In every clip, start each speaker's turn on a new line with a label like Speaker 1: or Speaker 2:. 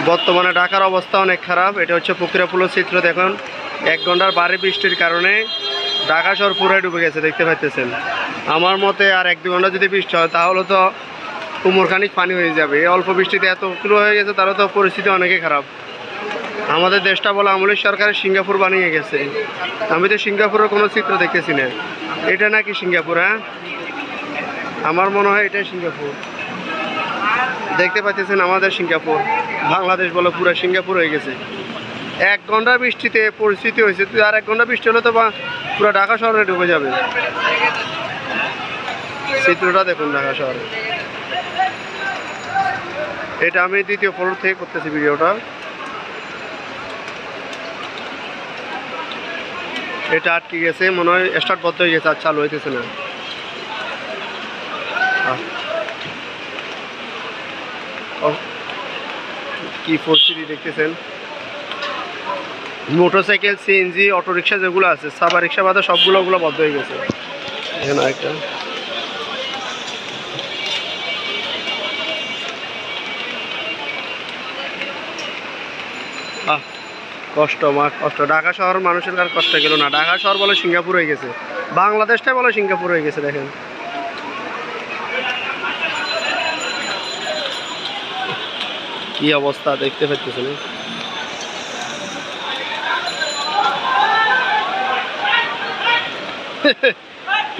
Speaker 1: বর্তমানে ঢাকার অবস্থা অনেক খারাপ। এটা হচ্ছে ফকিরাপুলের চিত্র। দেখুন 1 ঘন্টার ভারী বৃষ্টির কারণে ঢাকা শহর পুরাই ডুবে গেছে, দেখতে পাচ্ছেন। আমার মতে আর 1-2 ঘন্টা যদি বৃষ্টি হয় তাহলে তো কোমরখানিক পানি হয়ে যাবে। এই অল্প বৃষ্টিতে এতগুলো হয়ে গেছে, তাহলে তো পরিস্থিতি অনেকই খারাপ। আমাদের দেশটা বলে আমলের সরকারের সিঙ্গাপুর বানিয়ে গেছে। আমি তো সিঙ্গাপুরের কোনো চিত্র দেখতেছি না। এটা নাকি সিঙ্গাপুর? হ্যাঁ, আমার মনে হয় এটাই সিঙ্গাপুর। দেখতে পাচ্ছেন আমাদের সিঙ্গাপুর, বাংলাদেশ বলে পুরো সিঙ্গাপুর হয়ে গেছে। 1 ঘন্টা বৃষ্টিতে পরিস্থিতি হয়েছে, তুই আর 1 ঘন্টা বৃষ্টি হলে তো পুরো ঢাকা শহরে ডুবে যাবে। চিত্রটা দেখুন ঢাকা শহরে। এটা আমি 2য় ফ্লোর থেকে করতেছি ভিডিওটা। এটা আটকে গেছে, মনে হয় স্টার্ট বন্ধ হয়ে গেছে, আর চালু হইতেছে না। কি পরিস্থিতি দেখতেছেন। মোটরসাইকেল, সিএনজি, অটোরিকশা যেগুলো আছে, সাবা রিক্সা বাদে সবগুলো বন্ধ হয়ে গেছে। এখানে একটা কষ্ট কষ্ট। ঢাকা শহর মানুষের আর কষ্ট গেল না। ঢাকা শহর বলে সিঙ্গাপুর হয়ে গেছে, বাংলাদেশটাই বলে সিঙ্গাপুর হয়ে গেছে। দেখেন কি অবস্থা, দেখতে পাচ্ছেন।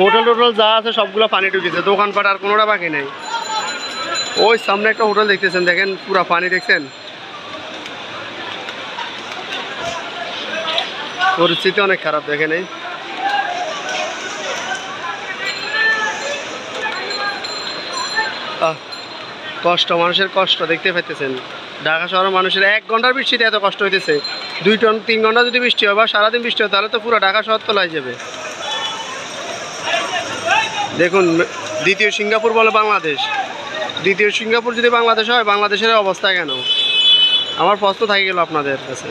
Speaker 1: হোটেল টোটেল যা আছে সবগুলো পানি ঢুকেছে, দোকানপাট আর কোনোটা বাকি নেই। ওই সামনে একটা হোটেল দেখতেছেন, দেখেন পুরা পানি, দেখছেন। পরিস্থিতি অনেক খারাপ, দেখেন। এই কষ্ট, মানুষের কষ্ট দেখতে পাইতেছেন। ঢাকা শহরের মানুষের 1 ঘন্টার বৃষ্টিতে এত কষ্ট হইতেছে। 2-3 ঘন্টা যদি বৃষ্টি হয় বা সারাদিন বৃষ্টি হয় তাহলে তো পুরো ঢাকা শহর তলায় যাবে। দেখুন 2য় সিঙ্গাপুর বলে বাংলাদেশ। 2য় সিঙ্গাপুর যদি বাংলাদেশ হয়, বাংলাদেশের অবস্থা কেন? আমার প্রশ্ন থাকে গেল আপনাদের কাছে।